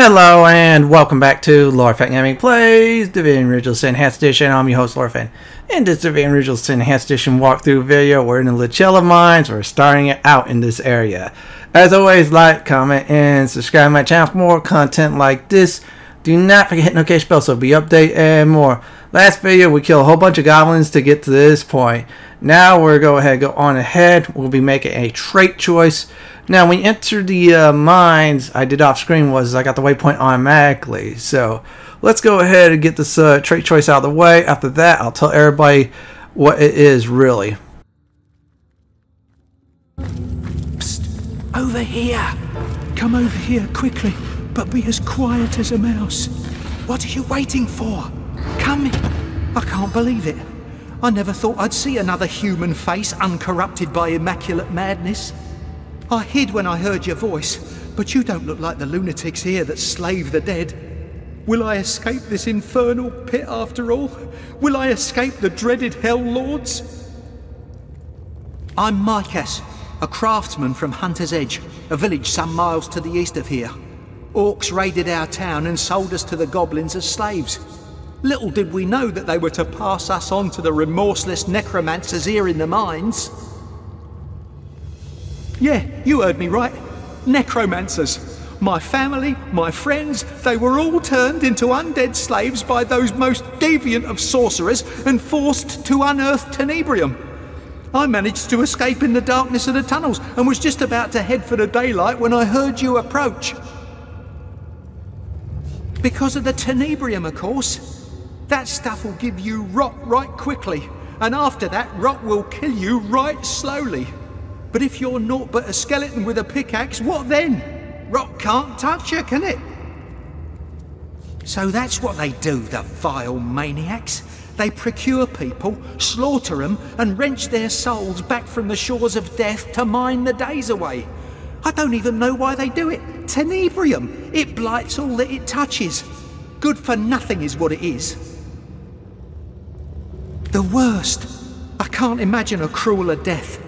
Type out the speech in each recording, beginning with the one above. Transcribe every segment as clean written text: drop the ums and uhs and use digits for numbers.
Hello and welcome back to Lord Fenton Gaming Plays Divinity Original Sin Enhanced Edition. I'm your host Lord Fenton. In this Divinity Original Sin Enhanced Edition walkthrough video, we're in the Luculla Mines. We're starting it out in this area. As always, like, comment, and subscribe to my channel for more content like this. Do not forget to hit the notification bell so it'll be update and more. Last video we killed a whole bunch of goblins to get to this point. Now we're go on ahead. We'll be making a trait choice. Now when you enter the mines, I did off screen was I got the waypoint automatically. So let's go ahead and get this trait choice out of the way. After that, I'll tell everybody what it is really. Psst, over here. Come over here quickly, but be as quiet as a mouse. What are you waiting for? Come in. I can't believe it. I never thought I'd see another human face uncorrupted by immaculate madness. I hid when I heard your voice, but you don't look like the lunatics here that slave the dead. Will I escape this infernal pit after all? Will I escape the dreaded Hell Lords? I'm Mykas, a craftsman from Hunter's Edge, a village some miles to the east of here. Orcs raided our town and sold us to the goblins as slaves. Little did we know that they were to pass us on to the remorseless necromancers here in the mines. Yeah, you heard me right. Necromancers. My family, my friends, they were all turned into undead slaves by those most deviant of sorcerers and forced to unearth Tenebrium. I managed to escape in the darkness of the tunnels and was just about to head for the daylight when I heard you approach. Because of the Tenebrium, of course. That stuff will give you rot right quickly, and after that, rot will kill you right slowly. But if you're naught but a skeleton with a pickaxe, what then? Rot can't touch you, can it? So that's what they do, the vile maniacs. They procure people, slaughter them, and wrench their souls back from the shores of death to mine the days away. I don't even know why they do it. Tenebrium, it blights all that it touches. Good for nothing is what it is. The worst. I can't imagine a crueler death.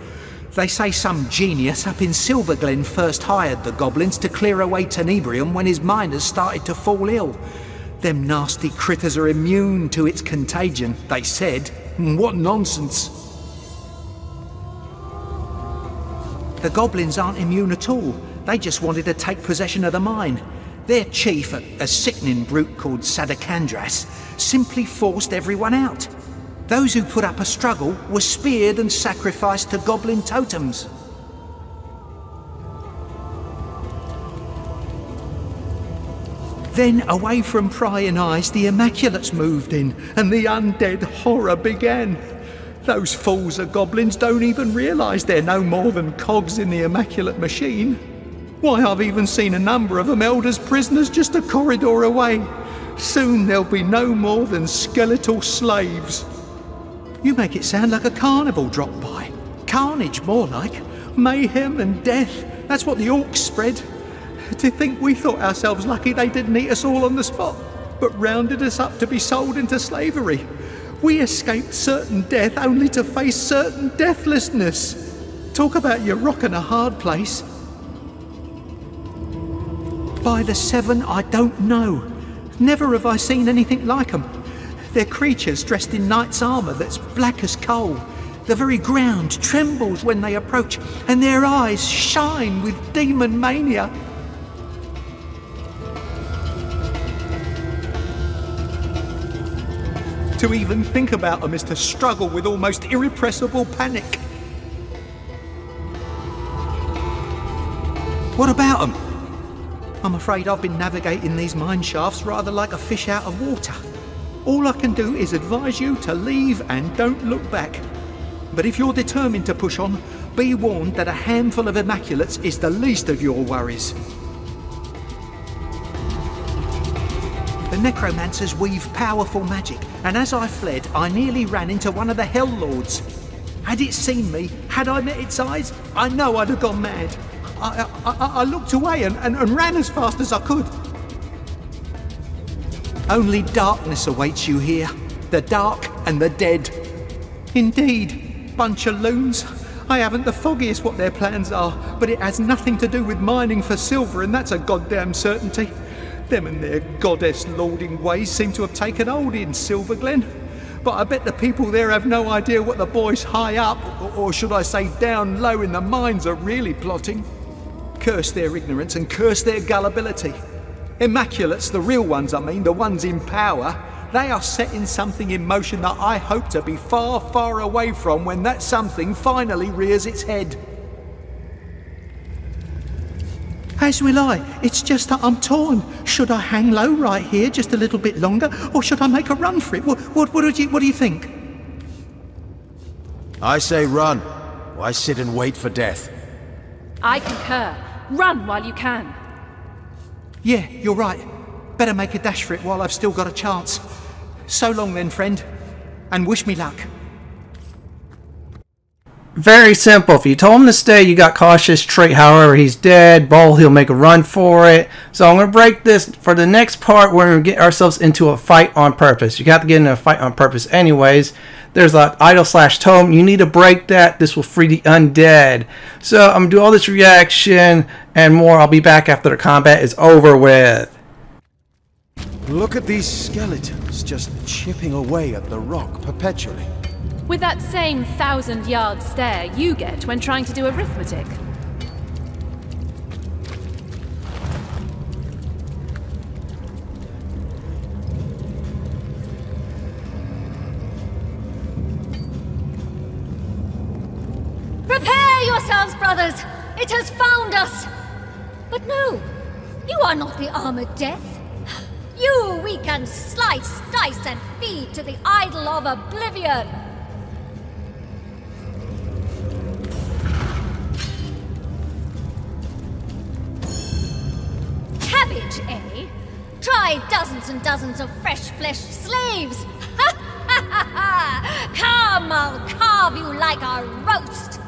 They say some genius up in Silver Glen first hired the goblins to clear away Tenebrium when his miners started to fall ill. Them nasty critters are immune to its contagion, they said. What nonsense. The goblins aren't immune at all. They just wanted to take possession of the mine. Their chief, a sickening brute called Sadakandras, simply forced everyone out. Those who put up a struggle were speared and sacrificed to goblin totems. Then, away from prying eyes, the Immaculates moved in, and the undead horror began. Those fools of goblins don't even realise they're no more than cogs in the Immaculate machine. Why, I've even seen a number of them held as prisoners just a corridor away. Soon there'll be no more than skeletal slaves. You make it sound like a carnival dropped by. Carnage, more like. Mayhem and death. That's what the orcs spread. To think we thought ourselves lucky they didn't eat us all on the spot, but rounded us up to be sold into slavery. We escaped certain death only to face certain deathlessness. Talk about your rock in a hard place. By the seven, I don't know. Never have I seen anything like them. They're creatures dressed in knight's armour that's black as coal. The very ground trembles when they approach, and their eyes shine with demon mania. To even think about them is to struggle with almost irrepressible panic. What about them? I'm afraid I've been navigating these mine shafts rather like a fish out of water. All I can do is advise you to leave and don't look back. But if you're determined to push on, be warned that a handful of Immaculates is the least of your worries. The necromancers weave powerful magic, and as I fled, I nearly ran into one of the Hell Lords. Had it seen me, had I met its eyes, I know I'd have gone mad. I looked away and ran as fast as I could. Only darkness awaits you here. The dark and the dead. Indeed, bunch of loons. I haven't the foggiest what their plans are, but it has nothing to do with mining for silver, and that's a goddamn certainty. Them and their goddess-lording ways seem to have taken hold in Silver Glen. But I bet the people there have no idea what the boys high up, or should I say down low in the mines, are really plotting. Curse their ignorance and curse their gullibility. Immaculates, the real ones I mean, the ones in power, they are setting something in motion that I hope to be far, far away from when that something finally rears its head. As will I. It's just that I'm torn. Should I hang low right here just a little bit longer, or should I make a run for it? What do you think? I say run. Why sit and wait for death? I concur. Run while you can. Yeah, you're right. Better make a dash for it while I've still got a chance. So long then, friend. And wish me luck. Very simple. If you told him to stay, you got cautious trait. However, he's dead. Bull, he'll make a run for it. So I'm going to break this. For the next part, we're going to get ourselves into a fight on purpose. You got to get into a fight on purpose anyways. There's an idol/tome. You need to break that. This will free the undead. So I'm going to do all this reaction and more. I'll be back after the combat is over with. Look at these skeletons just chipping away at the rock perpetually. With that same 1,000-yard stare you get when trying to do arithmetic. Prepare yourselves, brothers! It has found us! But no, you are not the armored death. You we can slice, dice, and feed to the idol of oblivion! Cabbage, eh? Try dozens and dozens of fresh-fleshed slaves! Ha ha ha ha! Come, I'll carve you like a roast!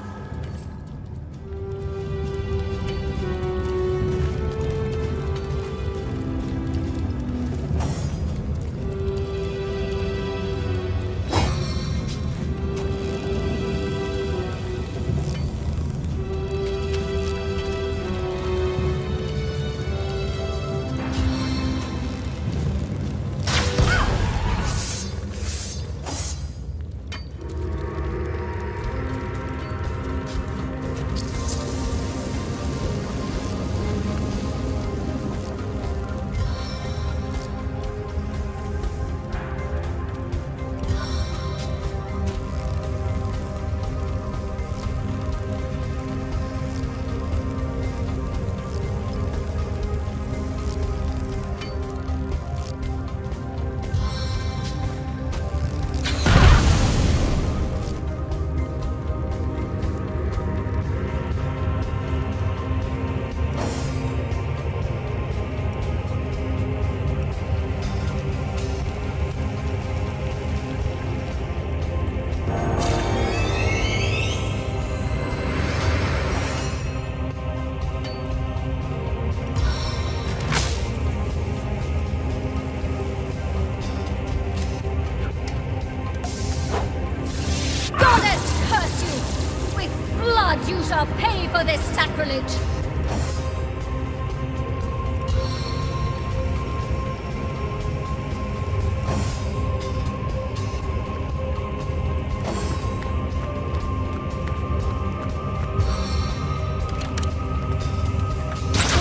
You shall pay for this sacrilege!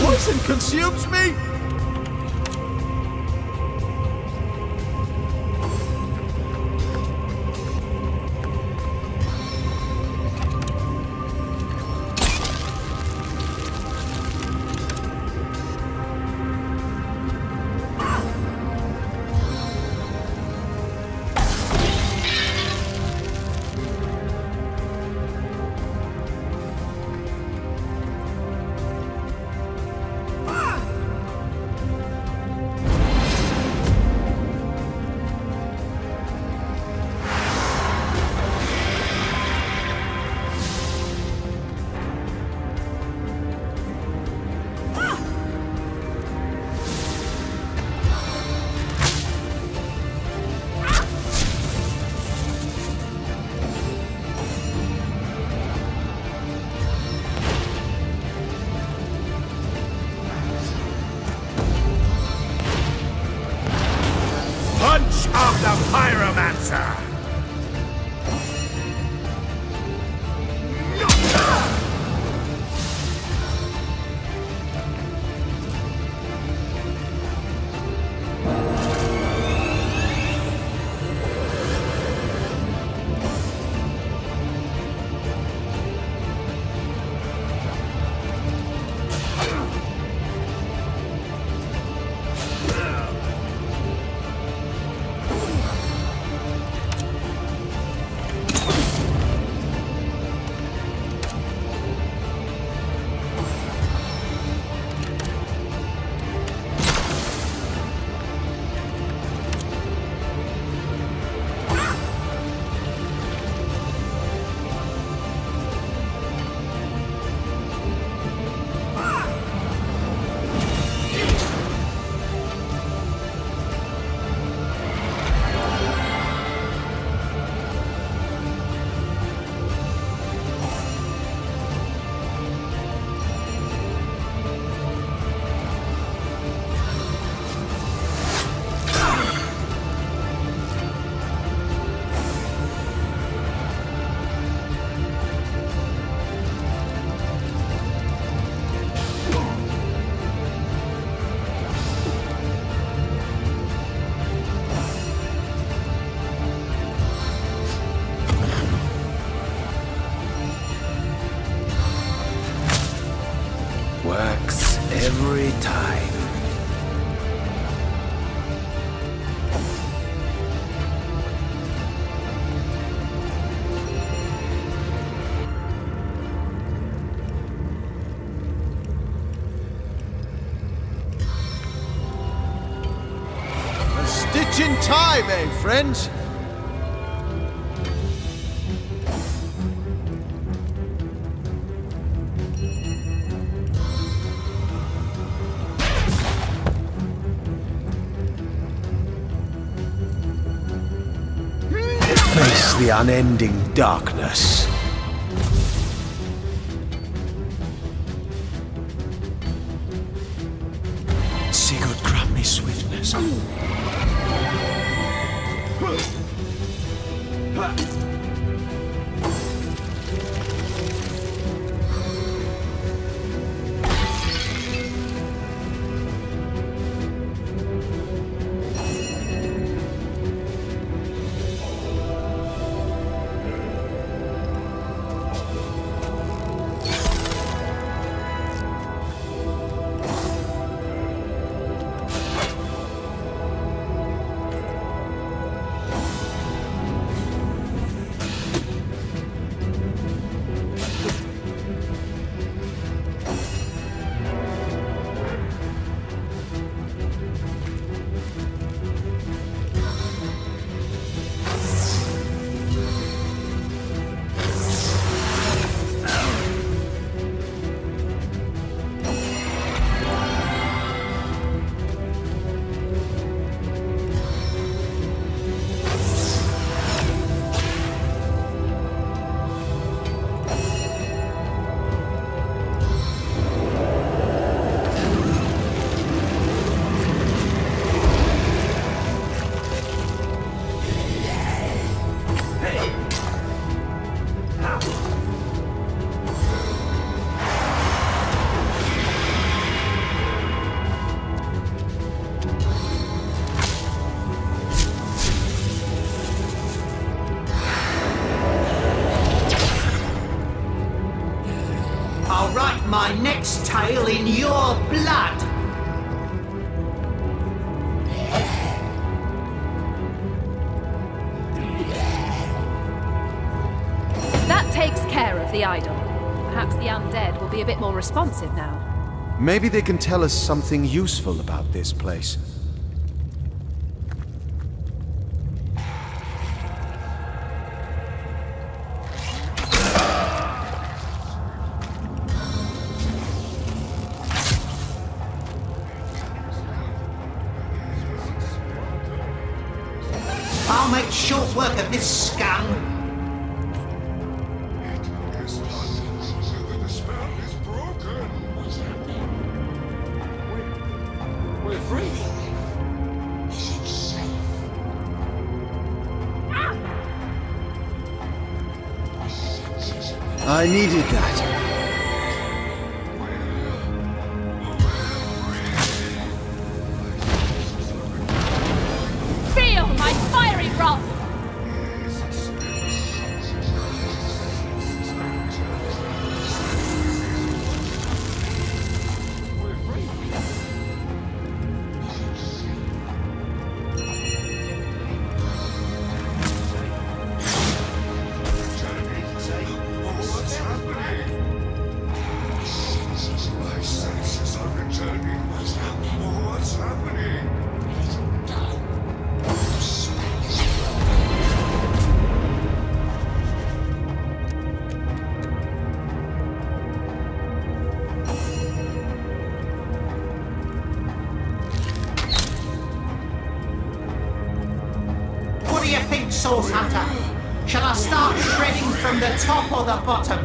Poison consumes me? matter. Works every time. A stitch in time, eh, friends? Face the unending darkness. Sigurd grant me swiftness. I'll write my next tale in your blood! That takes care of the idol. Perhaps the undead will be a bit more responsive now. Maybe they can tell us something useful about this place. I'll make short work of this scum! We're free! I needed that. Feel my fiery wrath! Source Hunter. Shall I start shredding from the top or the bottom?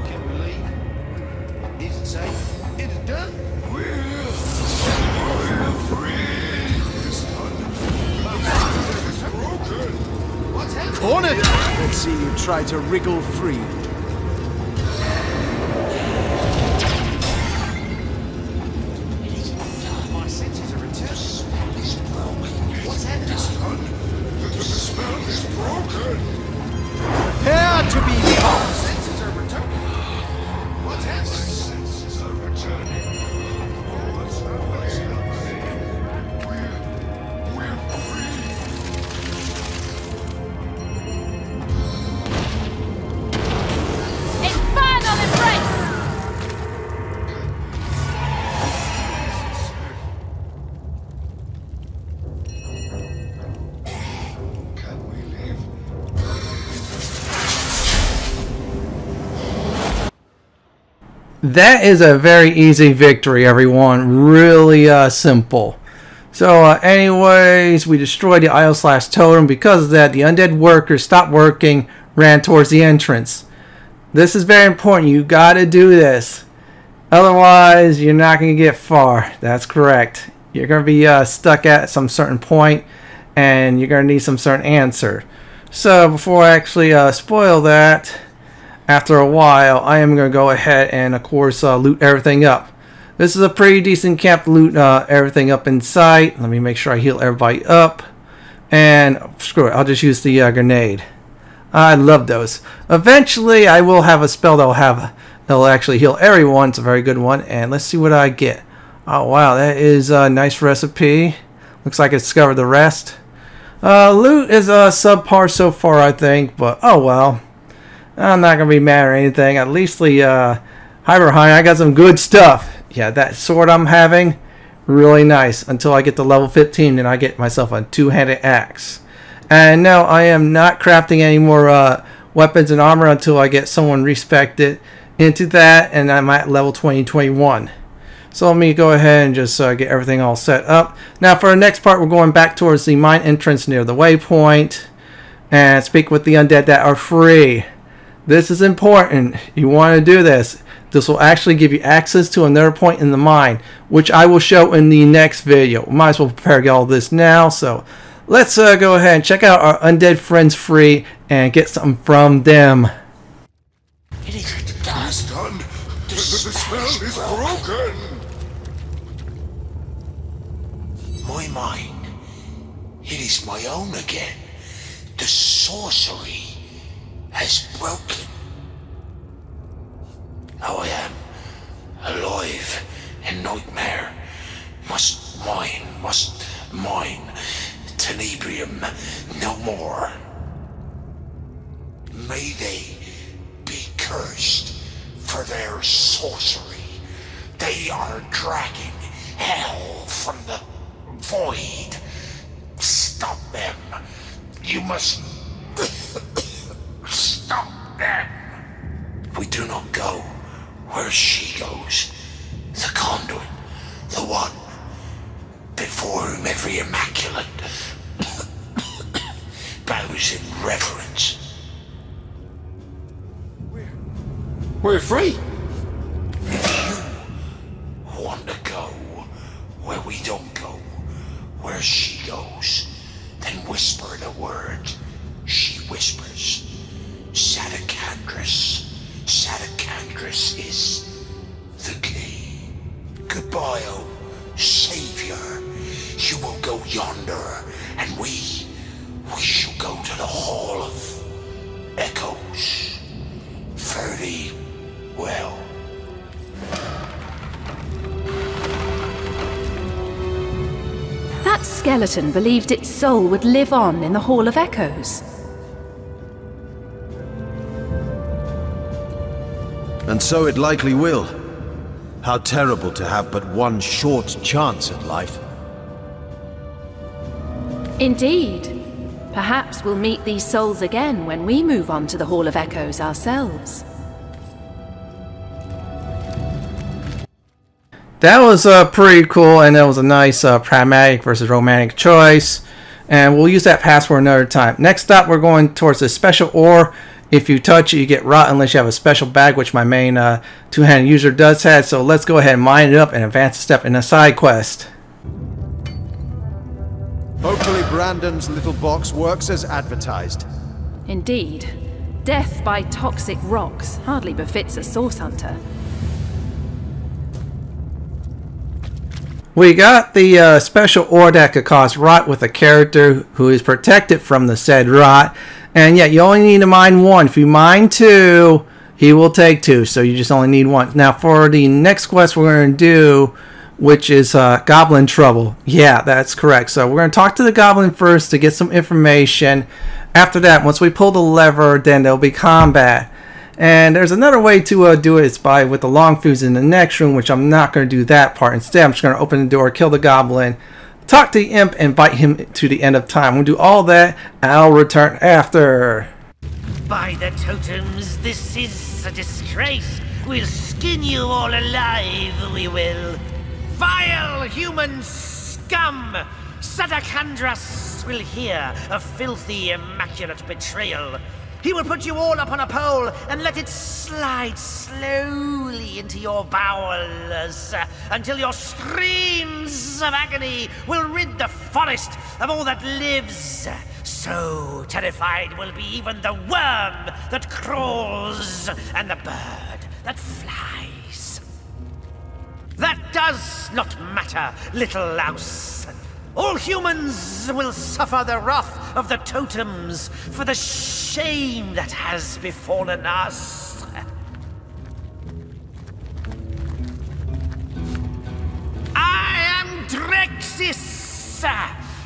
Is it safe? It is done. What's happening? Cornered! Let's see you try to wriggle free. My senses are returning. What's happening? The spell is broken. Prepare to be My lost. senses are returning. What's happening? My senses are returning. What's happening? We're free. Infernal embrace! Can we leave? That is a very easy victory, everyone. Really simple. So anyways, we destroyed the idol / totem. Because of that, the undead workers stopped working, ran towards the entrance. This is very important. You gotta do this. Otherwise, you're not gonna get far. That's correct. You're gonna be stuck at some certain point, and you're gonna need some certain answer. So before I actually spoil that, after a while, I am going to go ahead and, of course, loot everything up. This is a pretty decent camp to loot everything up in sight. Let me make sure I heal everybody up. And screw it, I'll just use the grenade. I love those. Eventually, I will have a spell that'll actually heal everyone. It's a very good one. And let's see what I get. Oh, wow, that is a nice recipe. Looks like I discovered the rest. Loot is subpar so far, I think. But, oh well. I'm not going to be mad or anything. At least the Hyberheim, I got some good stuff. Yeah, that sword I'm having, really nice. Until I get to level 15, then I get myself a two-handed axe. And no, I am not crafting any more weapons and armor until I get someone respected into that. And I'm at level 20, 21. So let me go ahead and just get everything all set up. Now for the next part, we're going back towards the mine entrance near the waypoint. And speak with the undead that are free. This is important. You want to do this. This will actually give you access to another point in the mine, which I will show in the next video. Might as well prepare all this now. So let's go ahead and check out our undead friends free and get something from them. It is done. The spell is broken. My mind. It is my own again. The sorcery has broken. Now I am alive in nightmare. Must mine Tenebrium no more. May they be cursed for their sorcery. They are dragging hell from the void. Stop them. You must stop them. We do not go where she goes. The conduit, the one before whom every immaculate bows in reverence. We're free. If you want to go where we don't go, where she goes, then whisper the word she whispers. Sadakandris, Sadakandris. skeleton believed its soul would live on in the Hall of Echoes. And so it likely will. How terrible to have but one short chance at life. Indeed. Perhaps we'll meet these souls again when we move on to the Hall of Echoes ourselves. That was pretty cool, and that was a nice pragmatic versus romantic choice. And we'll use that pass for another time. Next up, we're going towards the special ore. If you touch it, you get rot unless you have a special bag, which my main two-handed user does have. So let's go ahead and mine it up and advance a step in a side quest. Hopefully Brandon's little box works as advertised. Indeed. Death by toxic rocks hardly befits a source hunter. We got the special ore that could cause rot with a character who is protected from the said rot. And yet you only need to mine one. If you mine two, he will take two. So you just only need one. Now for the next quest we're going to do, which is Goblin Trouble. Yeah, that's correct. So we're going to talk to the Goblin first to get some information. After that, once we pull the lever, then there'll be combat. And there's another way to do it. It's by with the long fuse in the next room, which I'm not going to do that part. Instead, I'm just going to open the door, kill the Goblin, talk to the imp, and invite him to the end of time. We'll do all that, and I'll return after. By the totems, this is a disgrace. We'll skin you all alive, we will. Vile human scum! Sadakandras will hear of filthy, immaculate betrayal. He will put you all up on a pole and let it slide slowly into your bowels until your screams of agony will rid the forest of all that lives. So terrified will be even the worm that crawls and the bird that flies. That does not matter, little louse. All humans will suffer the wrath of the totems for the shame that has befallen us. I am Dreksis,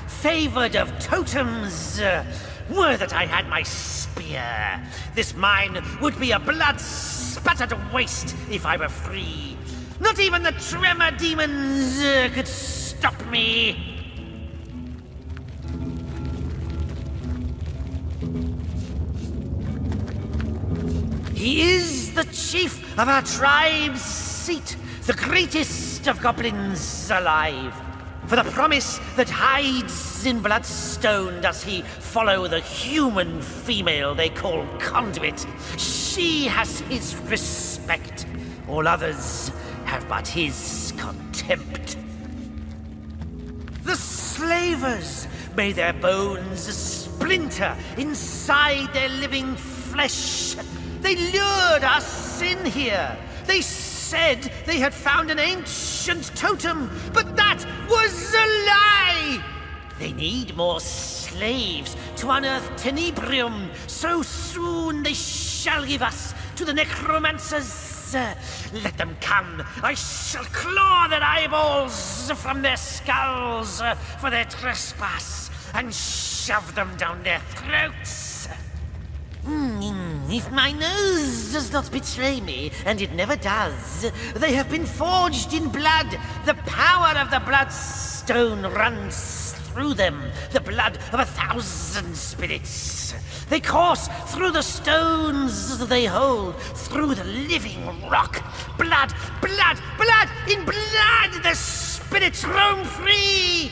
favored of totems. Were that I had my spear, this mine would be a blood-spattered waste if I were free. Not even the tremor demons could stop me. He is the chief of our tribe's seat, the greatest of goblins alive. For the promise that hides in bloodstone does he follow the human female they call Conduit. She has his respect. All others have but his contempt. The slavers may their bones splinter inside their living flesh. They lured us in here. They said they had found an ancient totem, but that was a lie! They need more slaves to unearth Tenebrium. So soon they shall give us to the necromancers. Let them come. I shall claw their eyeballs from their skulls for their trespass and shove them down their throats. If my nose does not betray me, and it never does, they have been forged in blood. The power of the bloodstone runs through them, the blood of 1,000 spirits. They course through the stones they hold, through the living rock. Blood, blood, blood! In blood the spirits roam free!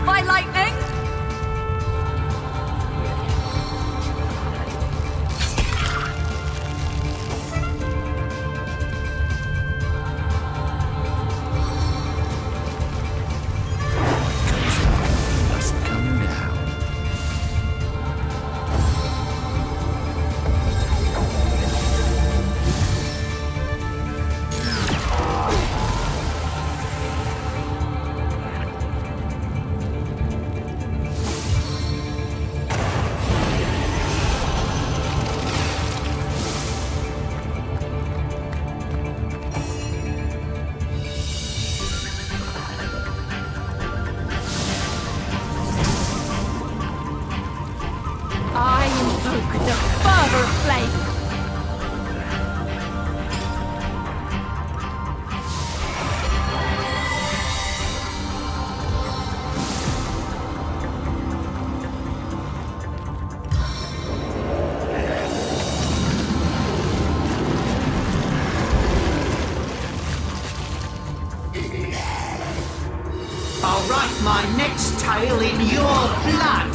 By lightning? fervor of flame. I'll write my next tale in your blood.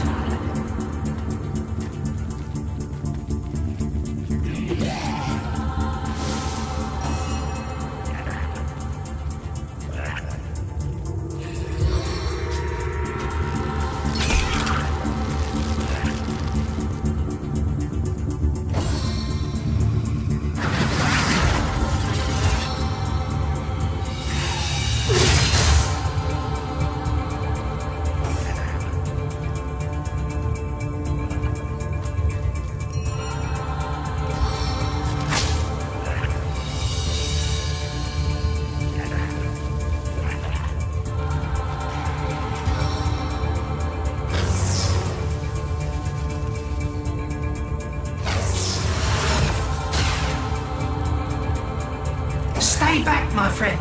Stay back, my friend.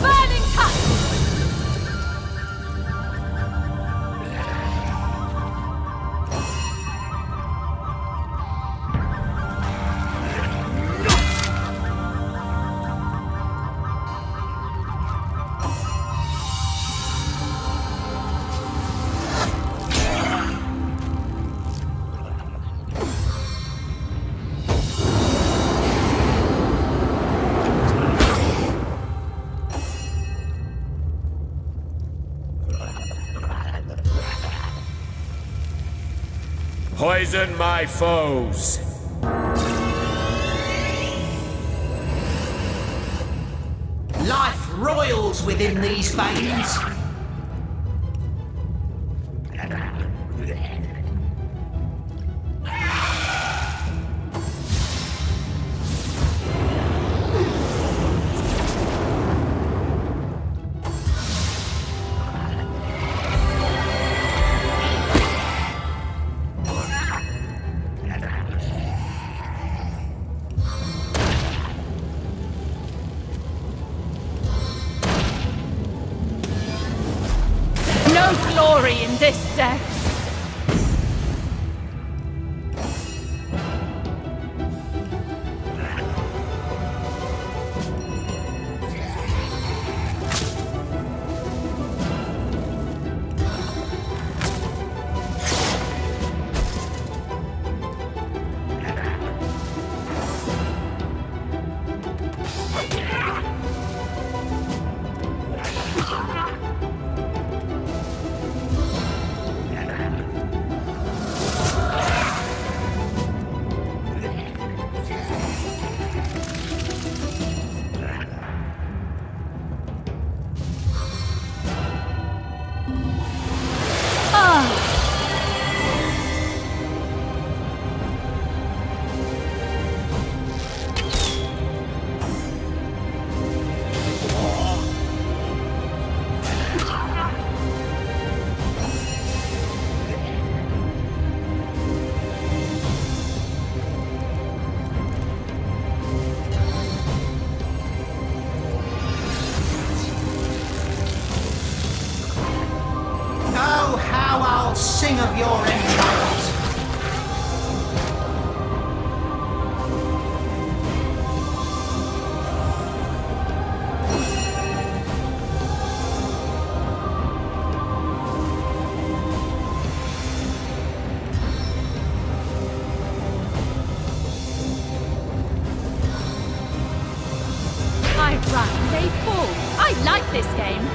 Burning touch! Poison my foes. Life roils within these veins. No glory in this death. Sing of your entrails. I run, they fall. I like this game.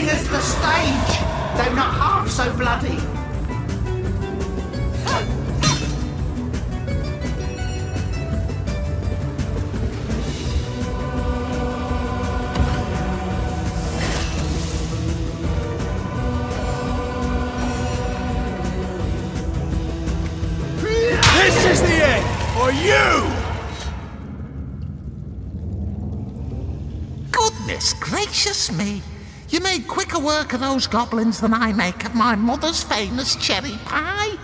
as the stage, though not half so bloody. This is the end for you! Goodness gracious me! You made quicker work of those goblins than I make of my mother's famous cherry pie.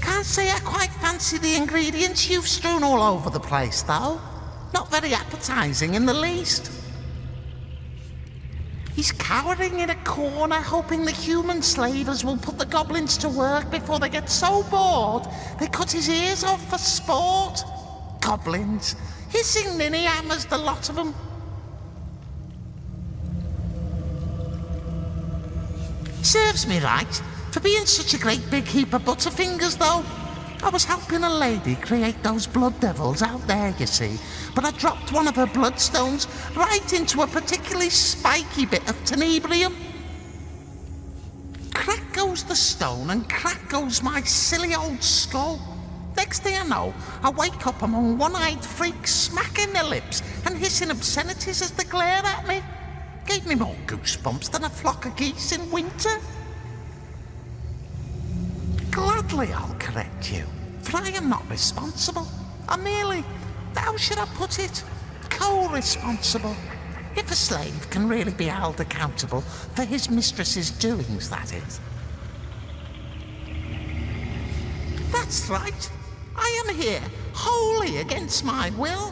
Can't say I quite fancy the ingredients you've strewn all over the place, though. Not very appetizing in the least. He's cowering in a corner, hoping the human slavers will put the goblins to work before they get so bored they cut his ears off for sport. Goblins, hissing ninny hammers, the lot of them. Serves me right for being such a great big heap of butterfingers, though. I was helping a lady create those blood devils out there, you see, but I dropped one of her bloodstones right into a particularly spiky bit of Tenebrium. Crack goes the stone and crack goes my silly old skull. Next thing I know, I wake up among one-eyed freaks smacking their lips and hissing obscenities as they glare at me. Gave me more goosebumps than a flock of geese in winter. Gladly I'll correct you, for I am not responsible. I'm merely, how should I put it, co-responsible. If a slave can really be held accountable for his mistress's doings, that is. That's right. I am here, wholly against my will,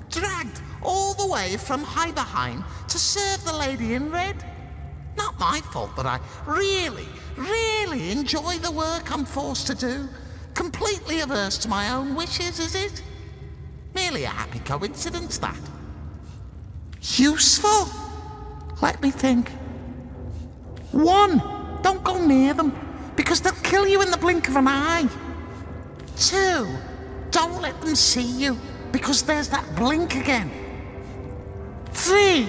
dragged all the way from Heiberheim to serve the lady in red. Not my fault that I really enjoy the work I'm forced to do. Completely averse to my own wishes, is it? Merely a happy coincidence, that. Useful? Let me think. 1, don't go near them, because they'll kill you in the blink of an eye. 2, don't let them see you, because there's that blink again. 3,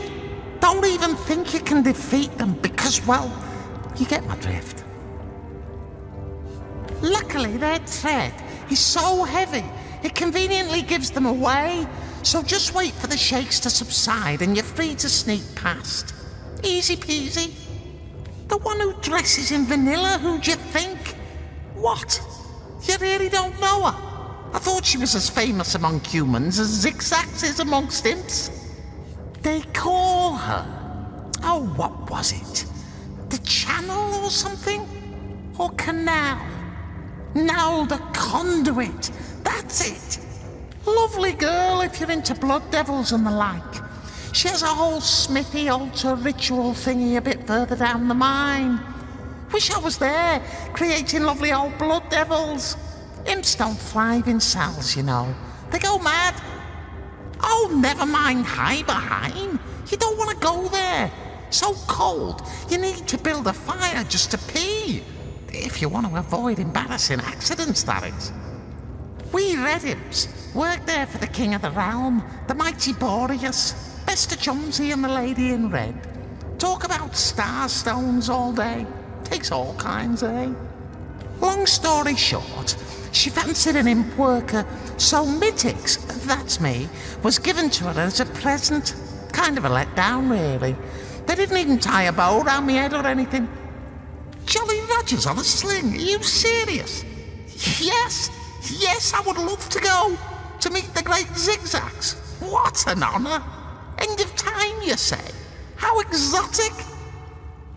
don't even think you can defeat them, because, well, you get my drift. Luckily, their tread is so heavy, it conveniently gives them away, so just wait for the shakes to subside and you're free to sneak past. Easy peasy. The one who dresses in vanilla, who'd you think? What? You really don't know her? I thought she was as famous among humans as Zigzags is amongst imps. They call her... oh, what was it? The Channel or something? Or Canal? No, the Conduit. That's it. Lovely girl if you're into blood devils and the like. She has a whole smithy altar ritual thingy a bit further down the mine. Wish I was there, creating lovely old blood devils. Imps don't thrive in cells, you know. They go mad. Oh, never mind Heiberheim. You don't want to go there. So cold, you need to build a fire just to pee. If you want to avoid embarrassing accidents, that is. We Red Imps work there for the King of the Realm, the mighty Boreas, Bester Chumsy and the Lady in Red. Talk about star stones all day. Takes all kinds, eh? Long story short, she fancied an imp worker, so Mittix, that's me, was given to her as a present. Kind of a letdown, really. They didn't even tie a bow around my head or anything. Jolly Rogers on a sling, are you serious? Yes, I would love to go, to meet the great Zigzags. What an honour. End of time, you say? How exotic.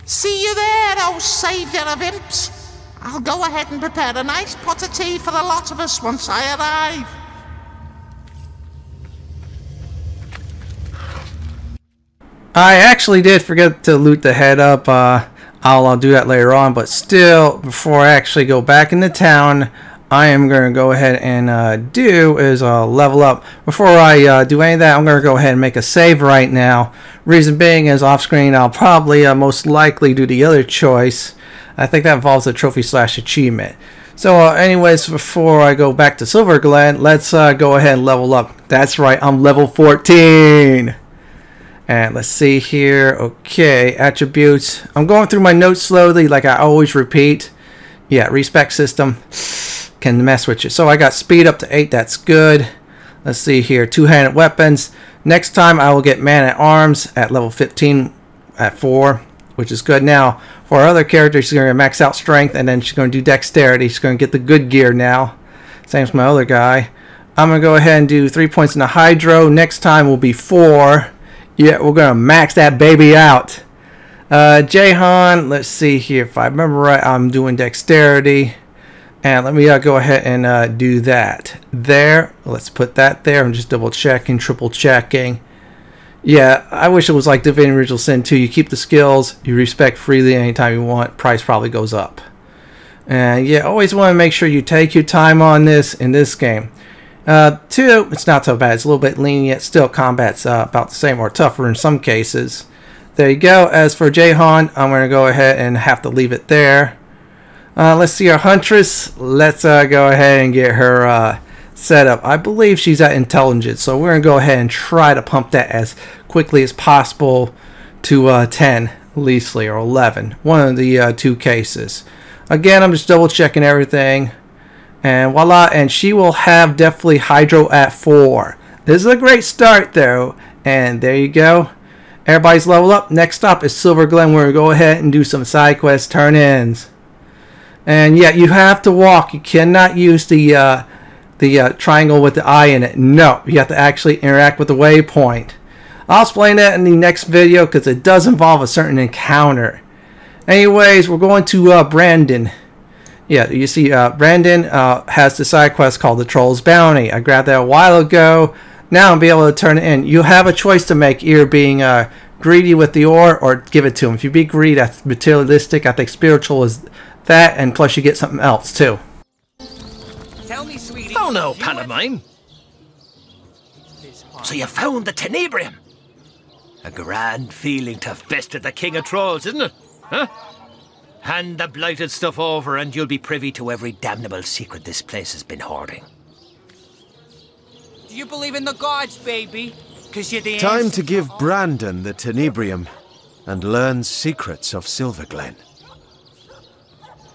See you there, oh saviour of imps. I'll go ahead and prepare a nice pot of tea for the lot of us once I arrive. I actually did forget to loot the head up. I'll do that later on, but still, before I actually go back into town, I am going to go ahead and level up. Before I do any of that, I'm going to go ahead and make a save right now. Reason being is off screen, I'll probably most likely do the other choice. I think that involves a trophy / achievement. So anyways, before I go back to Silver Glen, let's go ahead and level up. That's right, I'm level 14. And let's see here. Okay, attributes. I'm going through my notes slowly like I always repeat. Yeah, respec system can mess with you. So I got speed up to 8, that's good. Let's see here, two-handed weapons. Next time I will get man-at-arms at level 15 at 4, which is good. Now, for our other character, she's going to max out strength, and then she's going to do dexterity. She's going to get the good gear now. Same as my other guy. I'm going to go ahead and do 3 points in the hydro. Next time will be 4. Yeah, we're going to max that baby out. Jahan, let's see here. If I remember right, I'm doing dexterity. And let me go ahead and do that. There. Let's put that there. I'm just double checking, triple checking. Yeah, I wish it was like Divinity Original Sin 2. You keep the skills, you respec freely anytime you want. Price probably goes up. And yeah, always want to make sure you take your time on this in this game. 2, it's not so bad. It's a little bit lenient. Still, combat's about the same or tougher in some cases. There you go. As for Jahan, I'm going to go ahead and have to leave it there. Let's see our Huntress. Let's go ahead and get her set up. I believe she's at intelligence, so we're going to go ahead and try to pump that as quickly as possible to 10, leastly, or 11. One of the 2 cases. Again, I'm just double checking everything. And voila, and she will have definitely hydro at 4. This is a great start though, and there you go. Everybody's level up. Next stop is Silver Glen. We're going to go ahead and do some side quest turn-ins. And yeah, you have to walk. You cannot use the triangle with the eye in it. No, you have to actually interact with the waypoint. I'll explain that in the next video because it does involve a certain encounter. Anyways, we're going to Brandon. Yeah, you see Brandon has the side quest called the Troll's Bounty. I grabbed that a while ago. Now I'll be able to turn it in. You have a choice to make, either being greedy with the ore or give it to him. If you be greedy, that's materialistic. I think spiritual is that, and plus you get something else too. Tell me, sweetie. Oh no, pantomime. So you found the Tenebrium. A grand feeling to have bested the King of Trolls, isn't it? Huh? Hand the blighted stuff over and you'll be privy to every damnable secret this place has been hoarding. Do you believe in the gods, baby? 'Cause you're the Time to give Brandon the Tenebrium and learn secrets of Silver Glen.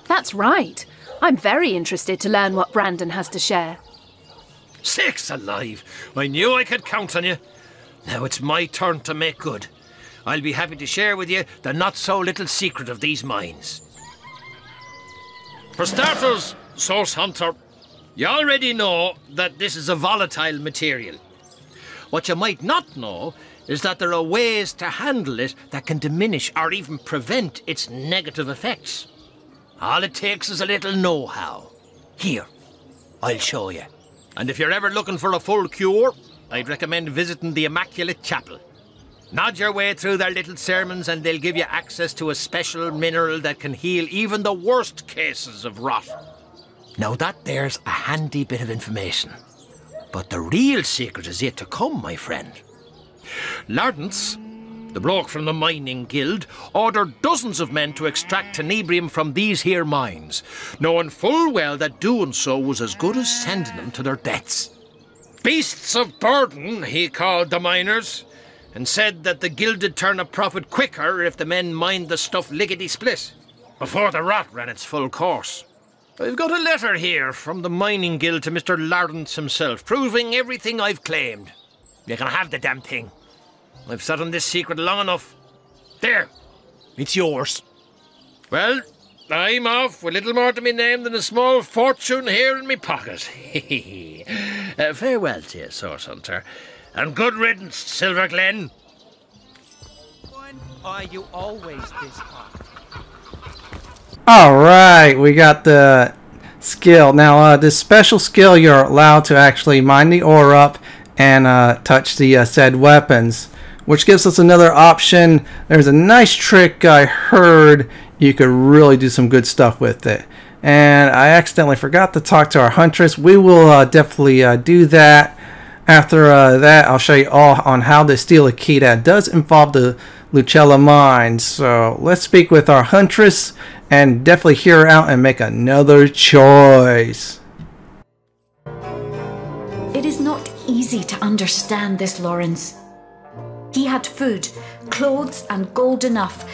That's right. I'm very interested to learn what Brandon has to share. Sakes alive! I knew I could count on you. Now it's my turn to make good. I'll be happy to share with you the not-so-little secret of these mines. For starters, Source Hunter, you already know that this is a volatile material. What you might not know is that there are ways to handle it that can diminish or even prevent its negative effects. All it takes is a little know-how. Here, I'll show you. And if you're ever looking for a full cure, I'd recommend visiting the Immaculate Chapel. Nod your way through their little sermons and they'll give you access to a special mineral that can heal even the worst cases of rot. Now that there's a handy bit of information. But the real secret is yet to come, my friend. Lardance, the bloke from the mining guild, ordered dozens of men to extract Tenebrium from these here mines, knowing full well that doing so was as good as sending them to their deaths. Beasts of burden, he called the miners, and said that the guild'd turn a profit quicker if the men mined the stuff lickety-split, before the rot ran its full course. I've got a letter here from the mining guild to Mr. Lardance himself, proving everything I've claimed. You can have the damn thing. I've sat on this secret long enough. There, it's yours. Well, I'm off with little more to me name than a small fortune here in me pocket. Farewell to you, Source Hunter. And good riddance, Silver Glen. Are you always this hot? Alright, we got the skill. Now, this special skill, you're allowed to actually mine the ore up and touch the said weapons, which gives us another option. There's a nice trick I heard you could really do some good stuff with it. And I accidentally forgot to talk to our Huntress. We will definitely do that. After that, I'll show you all on how to steal a key. That does involve the Luculla Mines. So let's speak with our huntress and definitely hear her out and make another choice. It is not easy to understand this, Lawrence. He had food, clothes, and gold enough.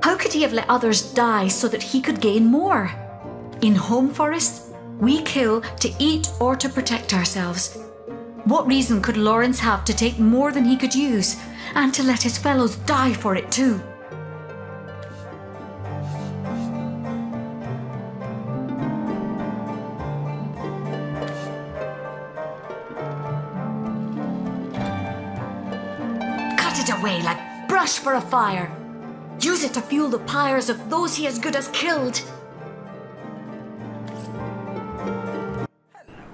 How could he have let others die so that he could gain more? In Home Forest, we kill to eat or to protect ourselves. What reason could Lawrence have to take more than he could use, and to let his fellows die for it too? Cut it away like brush for a fire. Use it to fuel the pyres of those he as good as killed.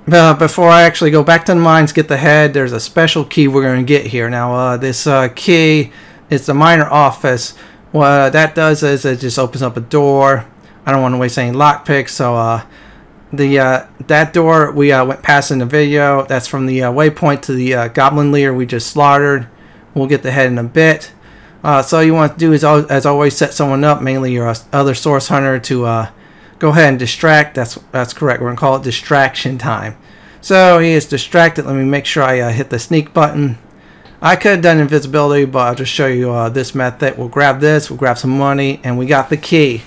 Before I actually go back to the mines, get the head, there's a special key we're going to get here. Now, this key is the miner office. What that does is it just opens up a door. I don't want to waste any lockpicks, so that door we went past in the video. That's from the Waypoint to the Goblin Leader we just slaughtered. We'll get the head in a bit. So all you want to do is, as always, set someone up, mainly your other source hunter, to go ahead and distract. That's correct. We're going to call it distraction time. So he is distracted. Let me make sure I hit the sneak button. I could have done invisibility, but I'll just show you this method. We'll grab this, we'll grab some money, and we got the key.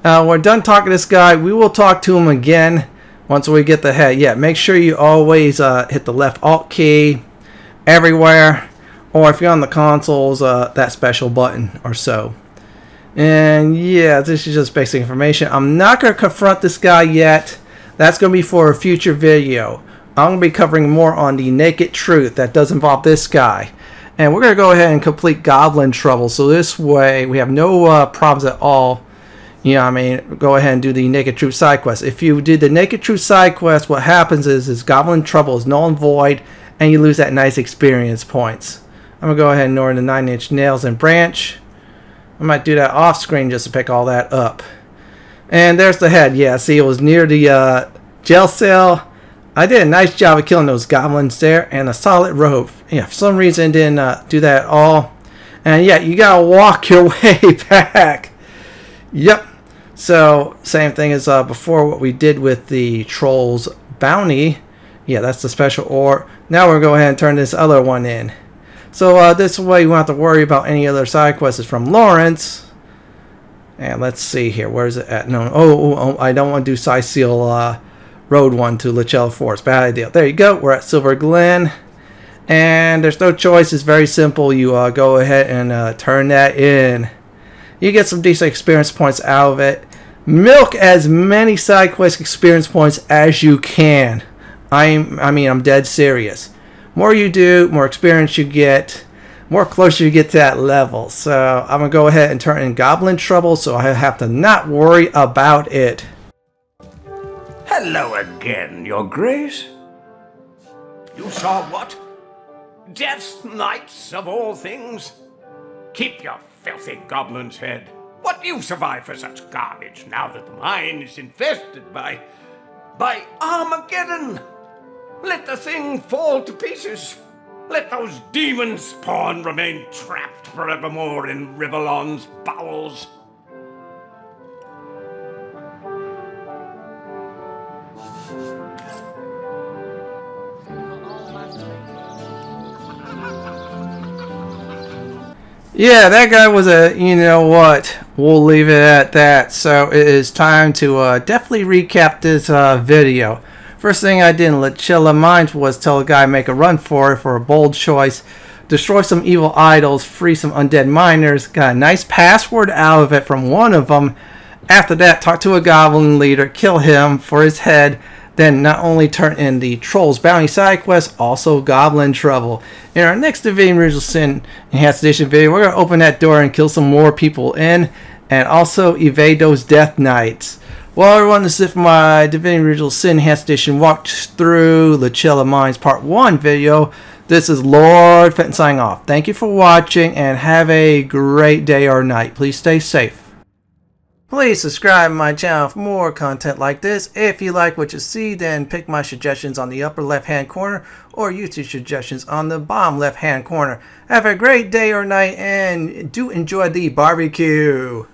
We're done talking to this guy. We will talk to him again once we get the head. Yeah, make sure you always hit the left Alt key everywhere, or if you're on the consoles, that special button or so. And yeah, this is just basic information. I'm not going to confront this guy yet. That's going to be for a future video. I'm going to be covering more on the naked truth that does involve this guy. And we're going to go ahead and complete Goblin Trouble. So this way we have no problems at all. You know what I mean? Go ahead and do the naked truth side quest. If you did the naked truth side quest, what happens is Goblin Trouble is null and void, and you lose that nice experience points. I'm going to go ahead and ignore the 9-inch nails and branch. I might do that off screen just to pick all that up. And there's the head. Yeah, see, it was near the jail cell. I did a nice job of killing those goblins there, and a solid rope. Yeah, for some reason didn't do that at all. And yeah, you gotta walk your way back. Yep. So same thing as before, what we did with the Troll's Bounty. Yeah, that's the special ore. Now we're gonna go ahead and turn this other one in. So this way you won't have to worry about any other side quests from Lawrence. And let's see here. Where is it at? No. Oh, I don't want to do Sicil Road 1 to Luculla Forest. Bad idea. There you go. We're at Silver Glen. And there's no choice. It's very simple. You go ahead and turn that in. You get some decent experience points out of it. Milk as many side quest experience points as you can. I'm dead serious. More you do, more experience you get, more closer you get to that level. So I'm going to go ahead and turn in Goblin Trouble so I have to not worry about it. Hello again, Your Grace. You saw what? Death's Knights of all things? Keep your filthy goblin's head. What do you survive for such garbage now that the mine is infested by Armageddon? Let the thing fall to pieces. Let those demon spawn remain trapped forevermore in Rivellon's bowels. Yeah, that guy was a, you know what, we'll leave it at that. So it is time to definitely recap this video. First thing I did in Luculla Mines was tell a guy make a run for it for a bold choice. Destroy some evil idols, free some undead miners, got a nice password out of it from one of them. After that, talk to a Goblin Leader, kill him for his head, then not only turn in the Troll's Bounty side quest, also Goblin Trouble. In our next Divinity Original Sin Enhanced Edition video, we're going to open that door and kill some more people in, and also evade those Death Knights. Well, everyone, this is it for my Divinity Original Sin Enhanced Edition walkthrough Luculla Mines Part 1 video. This is Lord Fenton signing off. Thank you for watching, and have a great day or night. Please stay safe. Please subscribe to my channel for more content like this. If you like what you see, then pick my suggestions on the upper left hand corner or YouTube suggestions on the bottom left hand corner. Have a great day or night and do enjoy the barbecue.